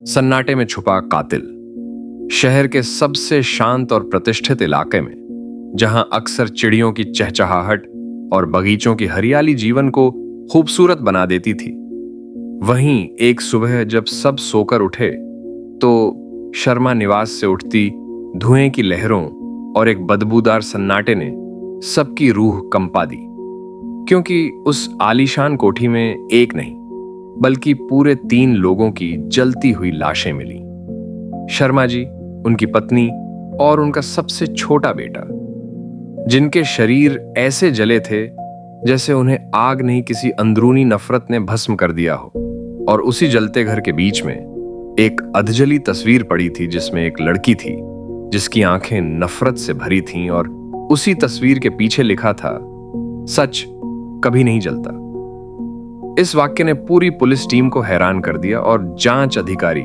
सन्नाटे में छुपा कातिल। शहर के सबसे शांत और प्रतिष्ठित इलाके में, जहां अक्सर चिड़ियों की चहचहाहट और बगीचों की हरियाली जीवन को खूबसूरत बना देती थी, वहीं एक सुबह जब सब सोकर उठे तो शर्मा निवास से उठती धुएं की लहरों और एक बदबूदार सन्नाटे ने सबकी रूह कंपा दी। क्योंकि उस आलीशान कोठी में एक नहीं बल्कि पूरे 3 लोगों की जलती हुई लाशें मिली। शर्मा जी, उनकी पत्नी और उनका सबसे छोटा बेटा, जिनके शरीर ऐसे जले थे जैसे उन्हें आग नहीं किसी अंदरूनी नफरत ने भस्म कर दिया हो। और उसी जलते घर के बीच में एक अधजली तस्वीर पड़ी थी जिसमें एक लड़की थी जिसकी आंखें नफरत से भरी थीं, और उसी तस्वीर के पीछे लिखा था, सच कभी नहीं जलता। इस वाक्य ने पूरी पुलिस टीम को हैरान कर दिया और जांच अधिकारी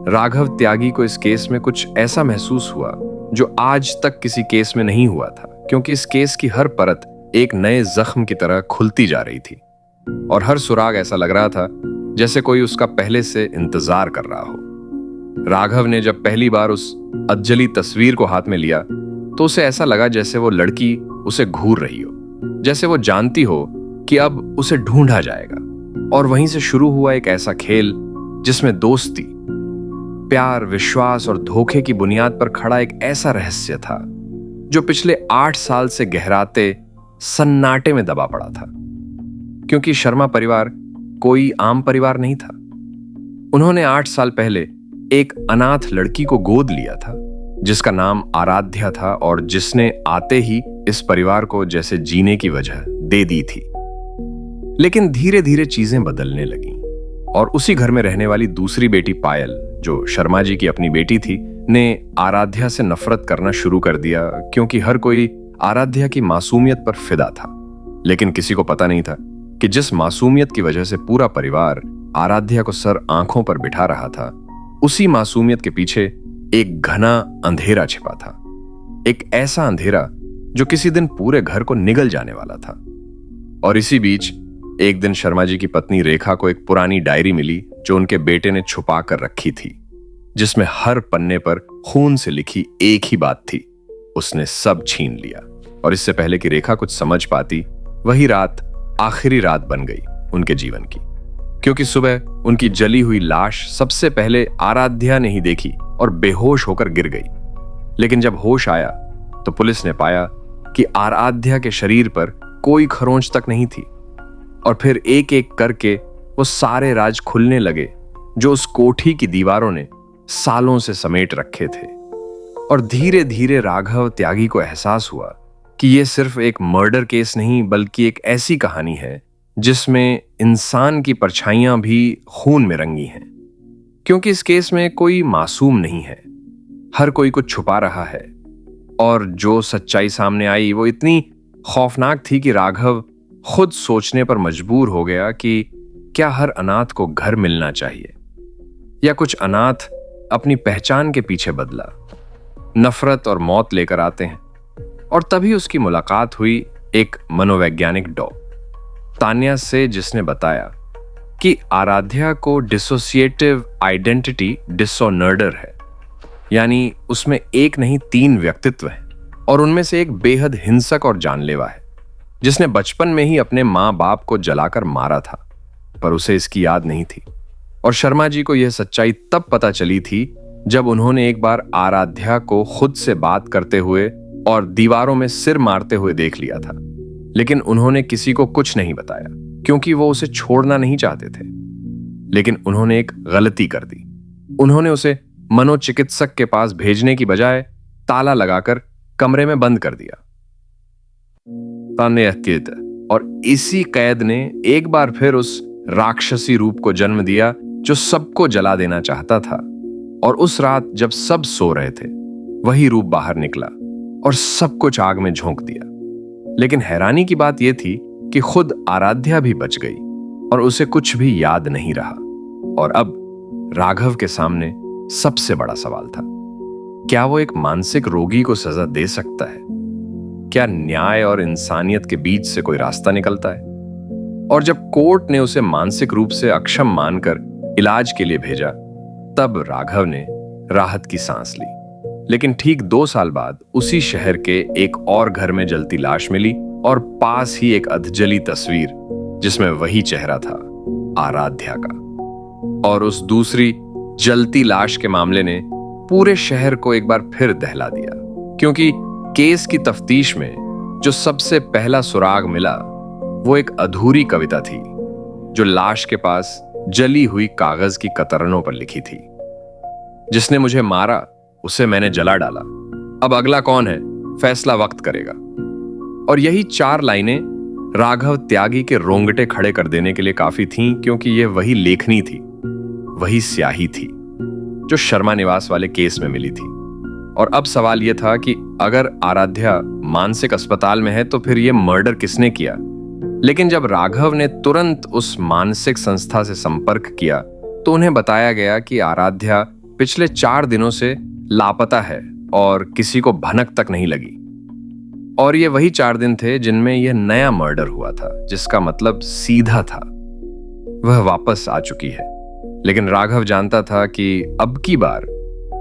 राघव त्यागी को इस केस में कुछ ऐसा महसूस हुआ जो आज तक किसी केस में नहीं हुआ था। क्योंकि इस केस की हर परत एक नए जख्म की तरह खुलती जा रही थी और हर सुराग ऐसा लग रहा था जैसे कोई उसका पहले से इंतजार कर रहा हो। राघव ने जब पहली बार उस अधजली तस्वीर को हाथ में लिया तो उसे ऐसा लगा जैसे वो लड़की उसे घूर रही हो, जैसे वो जानती हो कि अब उसे ढूंढा जाएगा। और वहीं से शुरू हुआ एक ऐसा खेल जिसमें दोस्ती, प्यार, विश्वास और धोखे की बुनियाद पर खड़ा एक ऐसा रहस्य था जो पिछले 8 साल से गहराते सन्नाटे में दबा पड़ा था। क्योंकि शर्मा परिवार कोई आम परिवार नहीं था। उन्होंने 8 साल पहले एक अनाथ लड़की को गोद लिया था जिसका नाम आराध्या था और जिसने आते ही इस परिवार को जैसे जीने की वजह दे दी थी। लेकिन धीरे धीरे चीजें बदलने लगीं और उसी घर में रहने वाली दूसरी बेटी पायल, जो शर्मा जी की अपनी बेटी थी, ने आराध्या से नफरत करना शुरू कर दिया। क्योंकि हर कोई आराध्या की मासूमियत पर फिदा था, लेकिन किसी को पता नहीं था कि जिस मासूमियत की वजह से पूरा परिवार आराध्या को सर आंखों पर बिठा रहा था, उसी मासूमियत के पीछे एक घना अंधेरा छिपा था। एक ऐसा अंधेरा जो किसी दिन पूरे घर को निगल जाने वाला था। और इसी बीच एक दिन शर्मा जी की पत्नी रेखा को एक पुरानी डायरी मिली जो उनके बेटे ने छुपा कर रखी थी, जिसमें हर पन्ने पर खून से लिखी एक ही बात थी, उसने सब छीन लिया। और इससे पहले कि रेखा कुछ समझ पाती, वही रात आखिरी रात बन गई उनके जीवन की। क्योंकि सुबह उनकी जली हुई लाश सबसे पहले आराध्या ने ही देखी और बेहोश होकर गिर गई। लेकिन जब होश आया तो पुलिस ने पाया कि आराध्या के शरीर पर कोई खरोंच तक नहीं थी। और फिर एक एक करके वो सारे राज खुलने लगे जो उस कोठी की दीवारों ने सालों से समेट रखे थे। और धीरे धीरे राघव त्यागी को एहसास हुआ कि ये सिर्फ एक मर्डर केस नहीं बल्कि एक ऐसी कहानी है जिसमें इंसान की परछाइयां भी खून में रंगी हैं। क्योंकि इस केस में कोई मासूम नहीं है, हर कोई कुछ छुपा रहा है। और जो सच्चाई सामने आई वो इतनी खौफनाक थी कि राघव खुद सोचने पर मजबूर हो गया कि क्या हर अनाथ को घर मिलना चाहिए, या कुछ अनाथ अपनी पहचान के पीछे बदला नफरत और मौत लेकर आते हैं। और तभी उसकी मुलाकात हुई एक मनोवैज्ञानिक डॉक्टर तान्या से, जिसने बताया कि आराध्या को डिसोसिएटिव आइडेंटिटी डिसऑर्डर है, यानी उसमें एक नहीं 3 व्यक्तित्व हैं और उनमें से एक बेहद हिंसक और जानलेवा है जिसने बचपन में ही अपने माँ बाप को जलाकर मारा था, पर उसे इसकी याद नहीं थी। और शर्मा जी को यह सच्चाई तब पता चली थी जब उन्होंने एक बार आराध्या को खुद से बात करते हुए और दीवारों में सिर मारते हुए देख लिया था। लेकिन उन्होंने किसी को कुछ नहीं बताया क्योंकि वो उसे छोड़ना नहीं चाहते थे। लेकिन उन्होंने एक गलती कर दी। उन्होंने उसे मनोचिकित्सक के पास भेजने की बजाय ताला लगाकर कमरे में बंद कर दिया। और इसी कैद ने एक बार फिर उस राक्षसी रूप को जन्म दिया जो सबको जला देना चाहता था। और उस रात जब सब सो रहे थे, वही रूप बाहर निकला और सब कुछ आग में झोंक दिया। लेकिन हैरानी की बात यह थी कि खुद आराध्या भी बच गई और उसे कुछ भी याद नहीं रहा। और अब राघव के सामने सबसे बड़ा सवाल था, क्या वो एक मानसिक रोगी को सजा दे सकता है? क्या न्याय और इंसानियत के बीच से कोई रास्ता निकलता है? और जब कोर्ट ने उसे मानसिक रूप से अक्षम मानकर इलाज के लिए भेजा, तब राघव ने राहत की सांस ली। लेकिन ठीक 2 साल बाद उसी शहर के एक और घर में जलती लाश मिली, और पास ही एक अधजली तस्वीर जिसमें वही चेहरा था, आराध्या का। और उस दूसरी जलती लाश के मामले ने पूरे शहर को एक बार फिर दहला दिया, क्योंकि केस की तफ्तीश में जो सबसे पहला सुराग मिला वो एक अधूरी कविता थी जो लाश के पास जली हुई कागज की कतरनों पर लिखी थी। जिसने मुझे मारा उसे मैंने जला डाला, अब अगला कौन है फैसला वक्त करेगा। और यही 4 लाइनें राघव त्यागी के रोंगटे खड़े कर देने के लिए काफी थीं, क्योंकि यह वही लेखनी थी, वही स्याही थी जो शर्मा निवास वाले केस में मिली थी। और अब सवाल यह था कि अगर आराध्या मानसिक अस्पताल में है तो फिर यह मर्डर किसने किया। लेकिन जब राघव ने तुरंत उस मानसिक संस्था से संपर्क किया तो उन्हें बताया गया कि आराध्या पिछले 4 दिनों से लापता है और किसी को भनक तक नहीं लगी। और ये वही 4 दिन थे जिनमें यह नया मर्डर हुआ था, जिसका मतलब सीधा था वह वापस आ चुकी है। लेकिन राघव जानता था कि अब की बार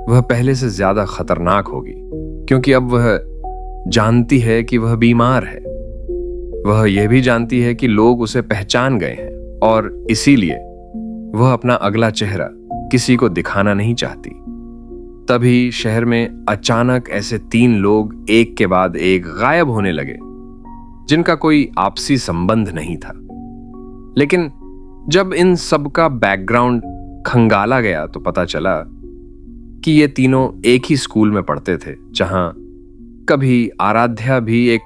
वह पहले से ज्यादा खतरनाक होगी, क्योंकि अब वह जानती है कि वह बीमार है। वह यह भी जानती है कि लोग उसे पहचान गए हैं, और इसीलिए वह अपना अगला चेहरा किसी को दिखाना नहीं चाहती। तभी शहर में अचानक ऐसे 3 लोग एक के बाद एक गायब होने लगे, जिनका कोई आपसी संबंध नहीं था। लेकिन जब इन सब का बैकग्राउंड खंगाला गया तो पता चला कि ये तीनों एक ही स्कूल में पढ़ते थे, जहां कभी आराध्या भी एक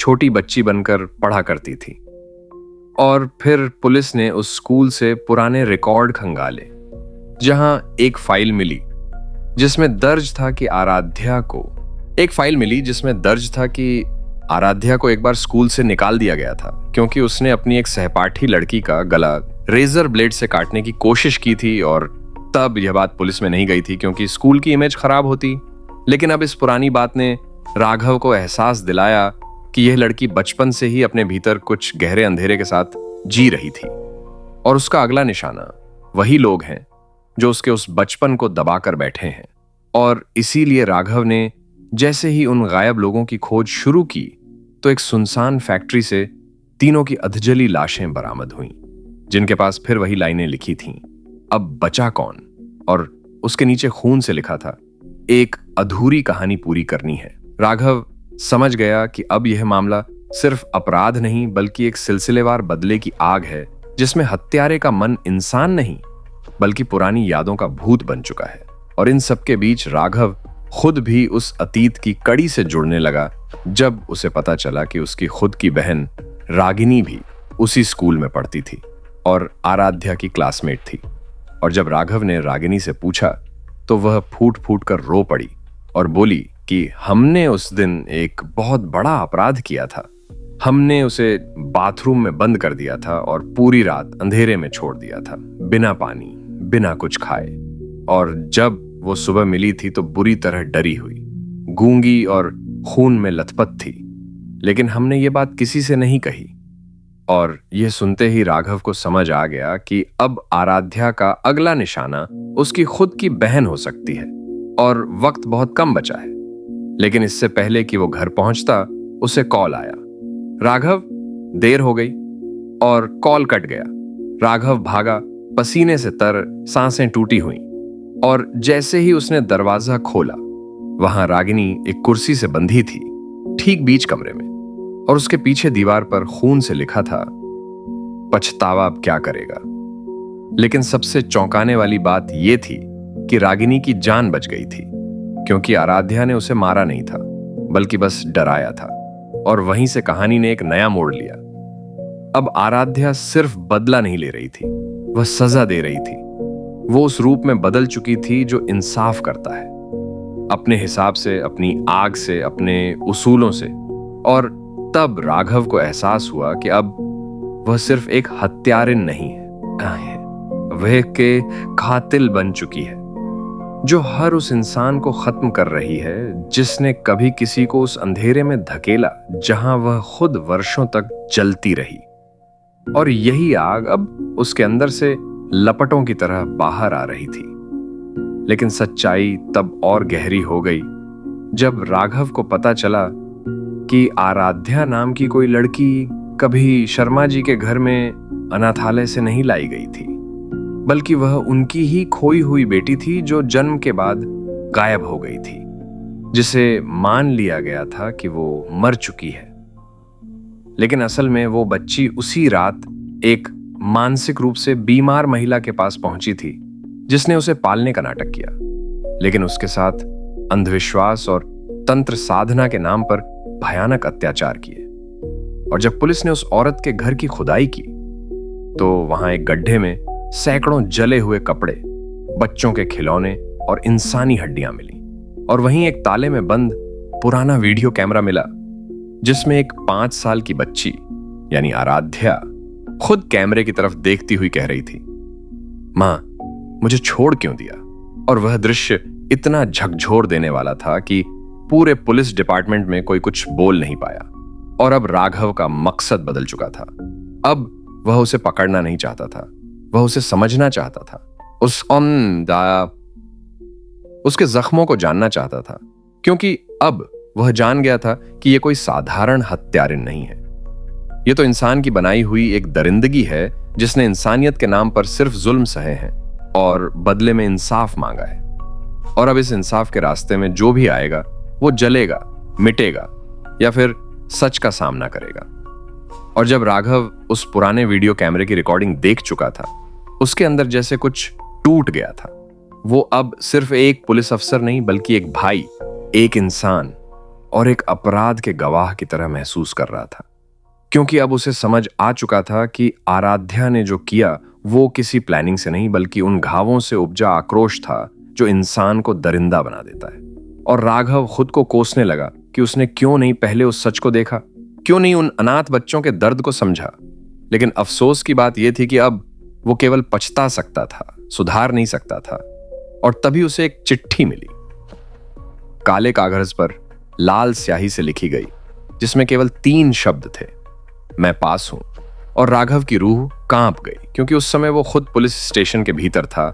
छोटी बच्ची बनकर पढ़ा करती थी। और फिर पुलिस ने उस स्कूल से पुराने रिकॉर्ड खंगाले, जहां एक फाइल मिली जिसमें दर्ज था कि आराध्या को एक बार स्कूल से निकाल दिया गया था, क्योंकि उसने अपनी एक सहपाठी लड़की का गला रेजर ब्लेड से काटने की कोशिश की थी। और तब यह बात पुलिस में नहीं गई थी, क्योंकि स्कूल की इमेज खराब होती। लेकिन अब इस पुरानी बात ने राघव को एहसास दिलाया कि यह लड़की बचपन से ही अपने भीतर कुछ गहरे अंधेरे के साथ जी रही थी, और उसका अगला निशाना वही लोग हैं जो उसके उस बचपन को दबाकर बैठे हैं। और इसीलिए राघव ने जैसे ही उन गायब लोगों की खोज शुरू की तो एक सुनसान फैक्ट्री से तीनों की अधजली लाशें बरामद हुईं, जिनके पास फिर वही लाइनें लिखी थीं, अब बचा कौन। और उसके नीचे खून से लिखा था, एक अधूरी कहानी पूरी करनी है। राघव समझ गया कि अब यह मामला सिर्फ अपराध नहीं बल्कि एक सिलसिलेवार बदले की आग है, जिसमें हत्यारे का मन इंसान नहीं बल्कि पुरानी यादों का भूत बन चुका है। और इन सब के बीच राघव खुद भी उस अतीत की कड़ी से जुड़ने लगा, जब उसे पता चला कि उसकी खुद की बहन रागिनी भी उसी स्कूल में पढ़ती थी और आराध्या की क्लासमेट थी। और जब राघव ने रागिनी से पूछा तो वह फूट फूट कर रो पड़ी और बोली कि हमने उस दिन एक बहुत बड़ा अपराध किया था। हमने उसे बाथरूम में बंद कर दिया था और पूरी रात अंधेरे में छोड़ दिया था, बिना पानी, बिना कुछ खाए। और जब वो सुबह मिली थी तो बुरी तरह डरी हुई, गूंगी और खून में लथपथ थी। लेकिन हमने ये बात किसी से नहीं कही। और यह सुनते ही राघव को समझ आ गया कि अब आराध्या का अगला निशाना उसकी खुद की बहन हो सकती है, और वक्त बहुत कम बचा है। लेकिन इससे पहले कि वो घर पहुंचता, उसे कॉल आया। राघव, देर हो गई। और कॉल कट गया। राघव भागा, पसीने से तर, सांसें टूटी हुई। और जैसे ही उसने दरवाजा खोला, वहां रागिनी एक कुर्सी से बंधी थी, ठीक बीच कमरे में। और उसके पीछे दीवार पर खून से लिखा था, पछतावा अब क्या करेगा। लेकिन सबसे चौंकाने वाली बात यह थी कि रागिनी की जान बच गई थी, क्योंकि आराध्या ने उसे मारा नहीं था बल्कि बस डराया था। और वहीं से कहानी ने एक नया मोड़ लिया। अब आराध्या सिर्फ बदला नहीं ले रही थी, वह सजा दे रही थी। वो उस रूप में बदल चुकी थी जो इंसाफ करता है, अपने हिसाब से, अपनी आग से, अपने उसूलों से। और तब राघव को एहसास हुआ कि अब वह सिर्फ एक हत्यारिन नहीं है, वह के कातिल बन चुकी है, जो हर उस इंसान को खत्म कर रही है जिसने कभी किसी को उस अंधेरे में धकेला जहां वह खुद वर्षों तक जलती रही। और यही आग अब उसके अंदर से लपटों की तरह बाहर आ रही थी। लेकिन सच्चाई तब और गहरी हो गई जब राघव को पता चला कि आराध्या नाम की कोई लड़की कभी शर्मा जी के घर में अनाथालय से नहीं लाई गई थी, बल्कि वह उनकी ही खोई हुई बेटी थी जो जन्म के बाद गायब हो गई थी, जिसे मान लिया गया था कि वो मर चुकी है। लेकिन असल में वो बच्ची उसी रात एक मानसिक रूप से बीमार महिला के पास पहुंची थी, जिसने उसे पालने का नाटक किया, लेकिन उसके साथ अंधविश्वास और तंत्र साधना के नाम पर भयानक अत्याचार किए। और जब पुलिस ने उस औरत के घर की खुदाई की तो वहां एक गड्ढे में सैकड़ों जले हुए कपड़े, बच्चों के खिलौने और इंसानी हड्डियां मिली। और वहीं एक ताले में बंद पुराना वीडियो कैमरा मिला, जिसमें एक 5 साल की बच्ची यानी आराध्या खुद कैमरे की तरफ देखती हुई कह रही थी, मां, मुझे छोड़ क्यों दिया। और वह दृश्य इतना झकझोर देने वाला था कि पूरे पुलिस डिपार्टमेंट में कोई कुछ बोल नहीं पाया। और अब राघव का मकसद बदल चुका था। अब वह उसे पकड़ना नहीं चाहता था, वह उसे समझना चाहता था, उसके जख्मों को जानना चाहता था, क्योंकि अब वह जान गया था कि यह कोई साधारण हत्यारिन नहीं है। यह तो इंसान की बनाई हुई एक दरिंदगी है, जिसने इंसानियत के नाम पर सिर्फ जुल्म सहे हैं और बदले में इंसाफ मांगा है। और अब इस इंसाफ के रास्ते में जो भी आएगा वो जलेगा, मिटेगा या फिर सच का सामना करेगा। और जब राघव उस पुराने वीडियो कैमरे की रिकॉर्डिंग देख चुका था, उसके अंदर जैसे कुछ टूट गया था। वो अब सिर्फ एक पुलिस अफसर नहीं, बल्कि एक भाई, एक इंसान और एक अपराध के गवाह की तरह महसूस कर रहा था। क्योंकि अब उसे समझ आ चुका था कि आराध्या ने जो किया वो किसी प्लानिंग से नहीं, बल्कि उन घावों से उपजा आक्रोश था जो इंसान को दरिंदा बना देता है। और राघव खुद को कोसने लगा कि उसने क्यों नहीं पहले उस सच को देखा, क्यों नहीं उन अनाथ बच्चों के दर्द को समझा। लेकिन अफसोस की बात यह थी कि अब वो केवल पछता सकता था, सुधार नहीं सकता था। और तभी उसे एक चिट्ठी मिली, काले कागज पर लाल स्याही से लिखी गई, जिसमें केवल 3 शब्द थे, मैं पास हूं। और राघव की रूह कांप गई, क्योंकि उस समय वो खुद पुलिस स्टेशन के भीतर था।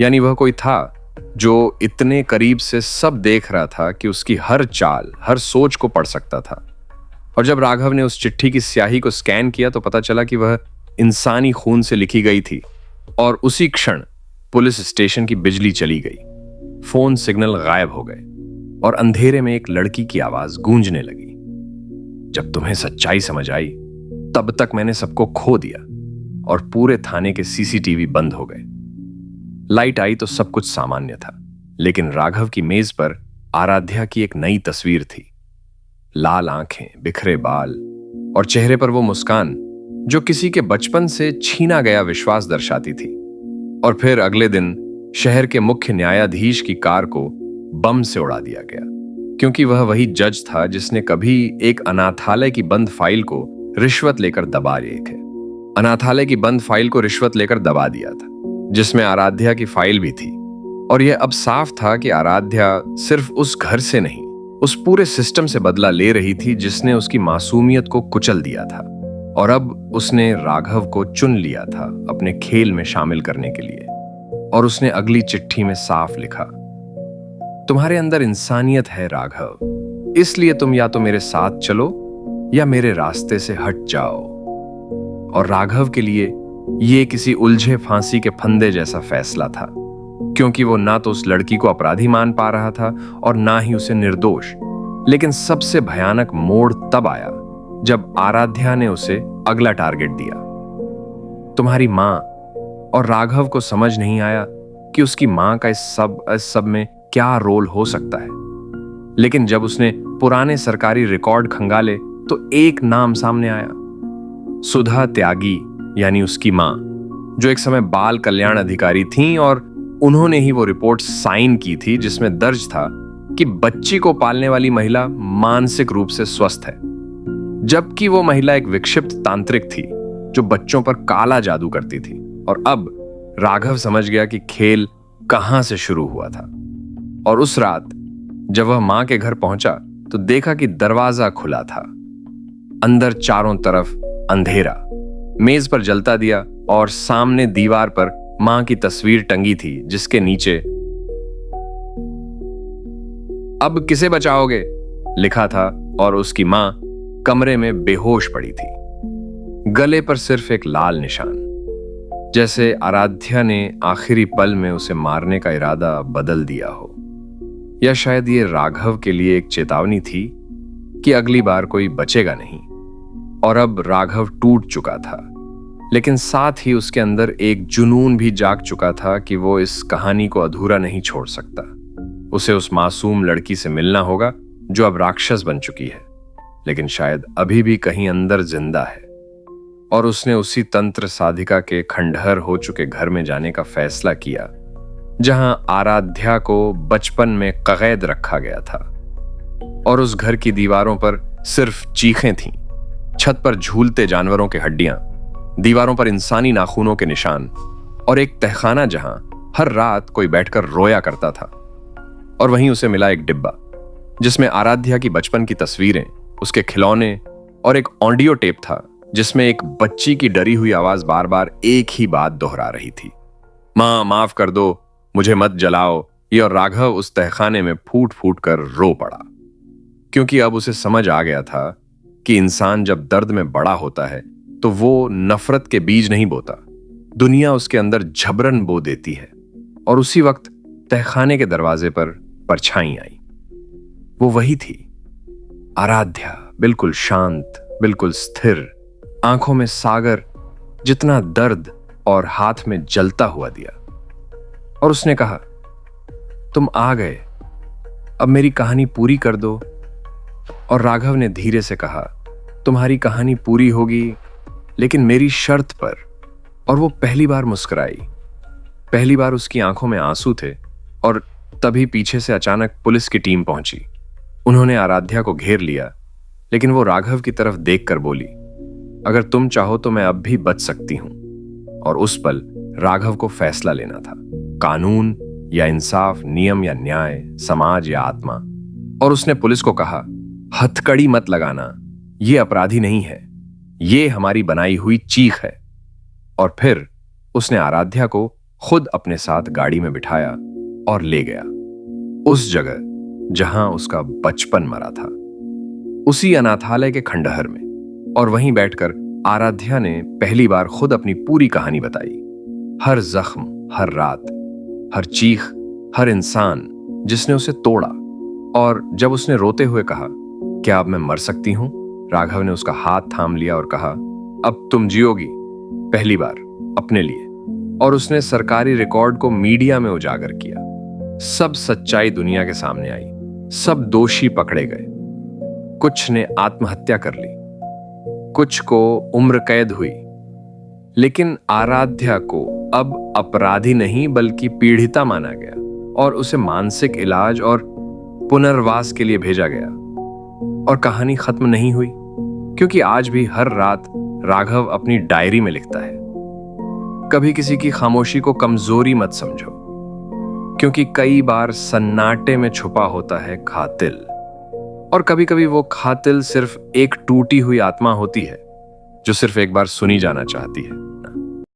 यानी वह कोई था जो इतने करीब से सब देख रहा था कि उसकी हर चाल, हर सोच को पढ़ सकता था। और जब राघव ने उस चिट्ठी की स्याही को स्कैन किया तो पता चला कि वह इंसानी खून से लिखी गई थी। और उसी क्षण पुलिस स्टेशन की बिजली चली गई, फोन सिग्नल गायब हो गए और अंधेरे में एक लड़की की आवाज गूंजने लगी, जब तुम्हें सच्चाई समझ आई तब तक मैंने सबको खो दिया। और पूरे थाने के सीसीटीवी बंद हो गए। लाइट आई तो सब कुछ सामान्य था, लेकिन राघव की मेज पर आराध्या की एक नई तस्वीर थी। लाल आंखें, बिखरे बाल और चेहरे पर वो मुस्कान जो किसी के बचपन से छीना गया विश्वास दर्शाती थी। और फिर अगले दिन शहर के मुख्य न्यायाधीश की कार को बम से उड़ा दिया गया, क्योंकि वह वही जज था जिसने कभी एक अनाथालय की बंद फाइल को रिश्वत लेकर दबा दिया था, जिसमें आराध्या की फाइल भी थी। और यह अब साफ था कि आराध्या सिर्फ उस घर से नहीं, उस पूरे सिस्टम से बदला ले रही थी जिसने उसकी मासूमियत को कुचल दिया था। और अब उसने राघव को चुन लिया था अपने खेल में शामिल करने के लिए। और उसने अगली चिट्ठी में साफ लिखा, तुम्हारे अंदर इंसानियत है राघव, इसलिए तुम या तो मेरे साथ चलो या मेरे रास्ते से हट जाओ। और राघव के लिए ये किसी उलझे फांसी के फंदे जैसा फैसला था, क्योंकि वो ना तो उस लड़की को अपराधी मान पा रहा था और ना ही उसे निर्दोष। लेकिन सबसे भयानक मोड़ तब आया जब आराध्या ने उसे अगला टारगेट दिया, तुम्हारी मां। और राघव को समझ नहीं आया कि उसकी मां का इस सब में क्या रोल हो सकता है। लेकिन जब उसने पुराने सरकारी रिकॉर्ड खंगाले तो एक नाम सामने आया, सुधा त्यागी, यानी उसकी मां, जो एक समय बाल कल्याण अधिकारी थीं। और उन्होंने ही वो रिपोर्ट साइन की थी जिसमें दर्ज था कि बच्ची को पालने वाली महिला मानसिक रूप से स्वस्थ है, जबकि वो महिला एक विक्षिप्त तांत्रिक थी जो बच्चों पर काला जादू करती थी। और अब राघव समझ गया कि खेल कहां से शुरू हुआ था। और उस रात जब वह मां के घर पहुंचा तो देखा कि दरवाजा खुला था, अंदर चारों तरफ अंधेरा, मेज पर जलता दिया और सामने दीवार पर मां की तस्वीर टंगी थी, जिसके नीचे अब किसे बचाओगे लिखा था और उसकी मां कमरे में बेहोश पड़ी थी, गले पर सिर्फ एक लाल निशान, जैसे आराध्या ने आखिरी पल में उसे मारने का इरादा बदल दिया हो, या शायद ये राघव के लिए एक चेतावनी थी कि अगली बार कोई बचेगा नहीं। और अब राघव टूट चुका था, लेकिन साथ ही उसके अंदर एक जुनून भी जाग चुका था कि वो इस कहानी को अधूरा नहीं छोड़ सकता। उसे उस मासूम लड़की से मिलना होगा जो अब राक्षस बन चुकी है, लेकिन शायद अभी भी कहीं अंदर जिंदा है। और उसने उसी तंत्र साधिका के खंडहर हो चुके घर में जाने का फैसला किया, जहां आराध्या को बचपन में कैद रखा गया था। और उस घर की दीवारों पर सिर्फ चीखें थीं, छत पर झूलते जानवरों के हड्डियां, दीवारों पर इंसानी नाखूनों के निशान, और एक तहखाना जहां हर रात कोई बैठकर रोया करता था। और वहीं उसे मिला एक डिब्बा जिसमें आराध्या की बचपन की तस्वीरें, उसके खिलौने और एक ऑडियो टेप था जिसमें एक बच्ची की डरी हुई आवाज बार बार एक ही बात दोहरा रही थी, मां माफ कर दो, मुझे मत जलाओ। ये और राघव उस तहखाने में फूट फूट कर रो पड़ा, क्योंकि अब उसे समझ आ गया था कि इंसान जब दर्द में बड़ा होता है तो वो नफरत के बीज नहीं बोता, दुनिया उसके अंदर झबरन बो देती है। और उसी वक्त तहखाने के दरवाजे पर परछाई आई। वो वही थी, आराध्या, बिल्कुल शांत, बिल्कुल स्थिर, आंखों में सागर जितना दर्द और हाथ में जलता हुआ दिया। और उसने कहा, तुम आ गए, अब मेरी कहानी पूरी कर दो। और राघव ने धीरे से कहा, तुम्हारी कहानी पूरी होगी, लेकिन मेरी शर्त पर। और वो पहली बार मुस्कुराई। पहली बार उसकी आंखों में आंसू थे। और तभी पीछे से अचानक पुलिस की टीम पहुंची। उन्होंने आराध्या को घेर लिया, लेकिन वो राघव की तरफ देखकर बोली, अगर तुम चाहो तो मैं अब भी बच सकती हूं। और उस पल राघव को फैसला लेना था, कानून या इंसाफ, नियम या न्याय, समाज या आत्मा। और उसने पुलिस को कहा, हथकड़ी मत लगाना, ये अपराधी नहीं है, ये हमारी बनाई हुई चीख है। और फिर उसने आराध्या को खुद अपने साथ गाड़ी में बिठाया और ले गया, उस जगह जहां उसका बचपन मरा था, उसी अनाथालय के खंडहर में। और वहीं बैठकर आराध्या ने पहली बार खुद अपनी पूरी कहानी बताई, हर जख्म, हर रात, हर चीख, हर इंसान जिसने उसे तोड़ा। और जब उसने रोते हुए कहा, क्या अब मैं मर सकती हूं, राघव ने उसका हाथ थाम लिया और कहा, अब तुम जियोगी, पहली बार अपने लिए। और उसने सरकारी रिकॉर्ड को मीडिया में उजागर किया। सब सच्चाई दुनिया के सामने आई, सब दोषी पकड़े गए। कुछ ने आत्महत्या कर ली, कुछ को उम्र कैद हुई, लेकिन आराध्या को अब अपराधी नहीं बल्कि पीड़िता माना गया और उसे मानसिक इलाज और पुनर्वास के लिए भेजा गया। और कहानी खत्म नहीं हुई, क्योंकि आज भी हर रात राघव अपनी डायरी में लिखता है, कभी किसी की खामोशी को कमजोरी मत समझो, क्योंकि कई बार सन्नाटे में छुपा होता है कातिल। और कभी कभी वो कातिल सिर्फ एक टूटी हुई आत्मा होती है जो सिर्फ एक बार सुनी जाना चाहती है।